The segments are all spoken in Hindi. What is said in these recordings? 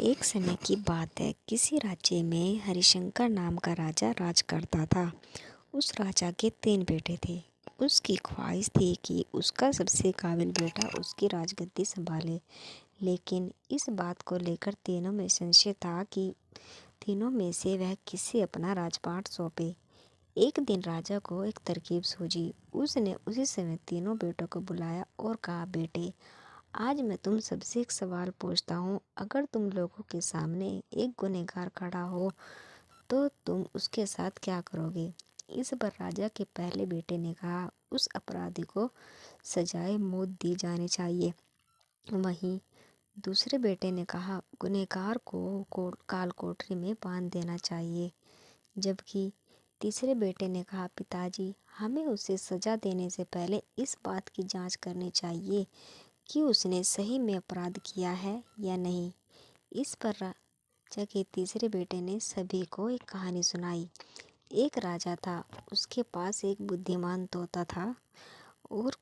एक समय की बात है। किसी राज्य में हरिशंकर नाम का राजा राज करता था। उस राजा के 3 बेटे थे। उसकी ख्वाहिश थी कि उसका सबसे काबिल बेटा उसकी राजगद्दी संभाले, लेकिन इस बात को लेकर तीनों में संशय था कि तीनों में से वह किसे अपना राजपाट सौंपे। एक दिन राजा को एक तरकीब सूझी। उसने उसी समय तीनों बेटों को बुलाया और कहा, बेटे, आज मैं तुम सबसे एक सवाल पूछता हूँ। अगर तुम लोगों के सामने एक गुनहगार खड़ा हो तो तुम उसके साथ क्या करोगे? इस पर राजा के पहले बेटे ने कहा, उस अपराधी को सजाए मौत दी जानी चाहिए। वहीं दूसरे बेटे ने कहा, गुनहगार को काल कोठरी में बांध देना चाहिए। जबकि तीसरे बेटे ने कहा, पिताजी, हमें उसे सजा देने से पहले इस बात की जांच करनी चाहिए कि उसने सही में अपराध किया है या नहीं। इस पर राजा के तीसरे बेटे ने सभी को एक कहानी सुनाई। एक राजा था, उसके पास एक बुद्धिमान तोता था और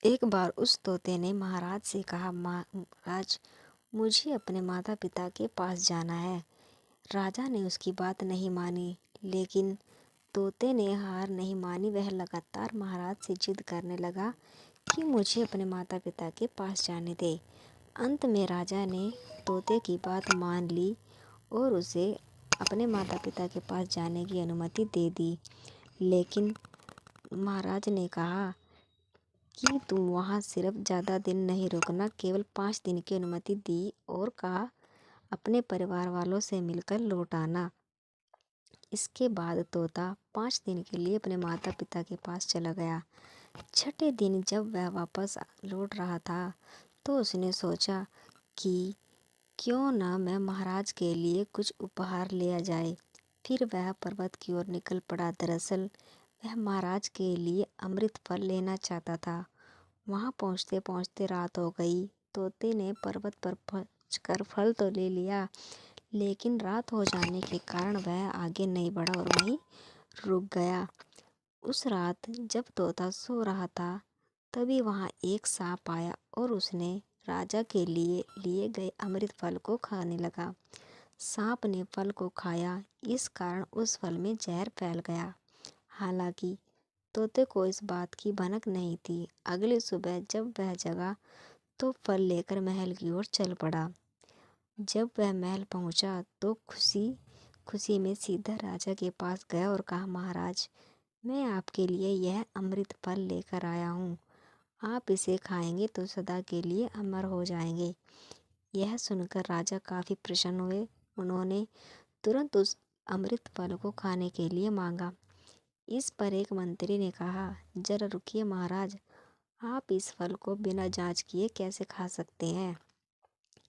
एक बार उस तोते ने महाराज से कहा, महाराज, मुझे अपने माता पिता के पास जाना है। राजा ने उसकी बात नहीं मानी, लेकिन तोते ने हार नहीं मानी। वह लगातार महाराज से जिद करने लगा कि मुझे अपने माता पिता के पास जाने दे। अंत में राजा ने तोते की बात मान ली और उसे अपने माता पिता के पास जाने की अनुमति दे दी। लेकिन महाराज ने कहा कि तुम वहाँ सिर्फ ज़्यादा दिन नहीं रुकना, केवल 5 दिन की अनुमति दी और कहा, अपने परिवार वालों से मिलकर लौट आना। इसके बाद तोता 5 दिन के लिए अपने माता पिता के पास चला गया। छठे दिन जब वह वापस लौट रहा था तो उसने सोचा कि क्यों ना मैं महाराज के लिए कुछ उपहार लिया जाए। फिर वह पर्वत की ओर निकल पड़ा। दरअसल वह महाराज के लिए अमृत फल लेना चाहता था। वहाँ पहुँचते पहुँचते रात हो गई। तोते ने पर्वत पर पहुंचकर फल तो ले लिया, लेकिन रात हो जाने के कारण वह आगे नहीं बढ़ा और वहीं रुक गया। उस रात जब तोता सो रहा था, तभी वहाँ एक सांप आया और उसने राजा के लिए गए अमृत फल को खाने लगा। सांप ने फल को खाया, इस कारण उस फल में जहर फैल गया। हालांकि तोते को इस बात की भनक नहीं थी। अगली सुबह जब वह जगा तो फल लेकर महल की ओर चल पड़ा। जब वह महल पहुंचा तो खुशी खुशी में सीधा राजा के पास गया और कहा, महाराज, मैं आपके लिए यह अमृत फल लेकर आया हूँ। आप इसे खाएंगे तो सदा के लिए अमर हो जाएंगे। यह सुनकर राजा काफ़ी प्रसन्न हुए। उन्होंने तुरंत उस अमृत फल को खाने के लिए मांगा। इस पर एक मंत्री ने कहा, जरा रुकिए महाराज, आप इस फल को बिना जांच किए कैसे खा सकते हैं?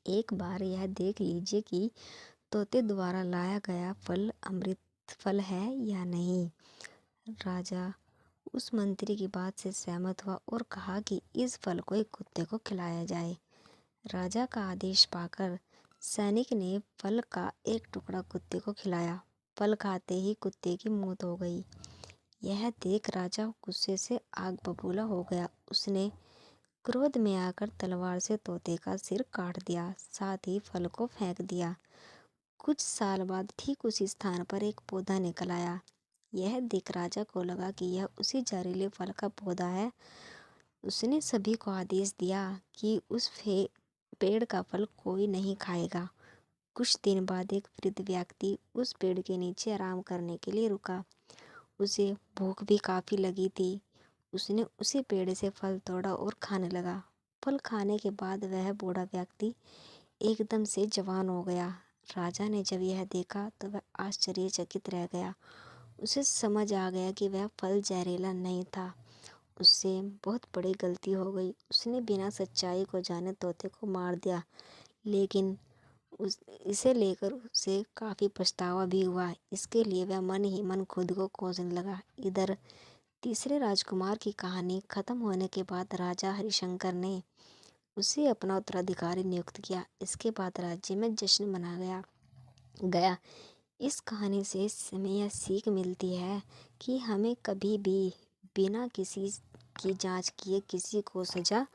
एक बार यह देख लीजिए कि तोते द्वारा लाया गया फल अमृत फल है या नहीं। राजा उस मंत्री की बात से सहमत हुआ और कहा कि इस फल को एक कुत्ते को खिलाया जाए। राजा का आदेश पाकर सैनिक ने फल का एक टुकड़ा कुत्ते को खिलाया। फल खाते ही कुत्ते की मौत हो गई। यह देख राजा गुस्से से आग बबूला हो गया। उसने क्रोध में आकर तलवार से तोते का सिर काट दिया, साथ ही फल को फेंक दिया। कुछ साल बाद ठीक उसी स्थान पर एक पौधा निकल आया। यह देख राजा को लगा कि यह उसी जहरीले फल का पौधा है। उसने सभी को आदेश दिया कि उस पेड़ का फल कोई नहीं खाएगा। कुछ दिन बाद एक वृद्ध व्यक्ति उस पेड़ के नीचे आराम करने के लिए रुका। उसे भूख भी काफ़ी लगी थी। उसने उसी पेड़ से फल तोड़ा और खाने लगा। फल खाने के बाद वह बूढ़ा व्यक्ति एकदम से जवान हो गया। राजा ने जब यह देखा तो वह आश्चर्यचकित रह गया। उसे समझ आ गया कि वह फल जहरीला नहीं था। उससे बहुत बड़ी गलती हो गई। उसने बिना सच्चाई को जाने तोते को मार दिया, लेकिन इसे लेकर उसे काफ़ी पछतावा भी हुआ। इसके लिए वह मन ही मन खुद को कोसने लगा। इधर तीसरे राजकुमार की कहानी खत्म होने के बाद राजा हरिशंकर ने उसे अपना उत्तराधिकारी नियुक्त किया। इसके बाद राज्य में जश्न मनाया गया। इस कहानी से हमें यह सीख मिलती है कि हमें कभी भी बिना किसी की जांच किए किसी को सजा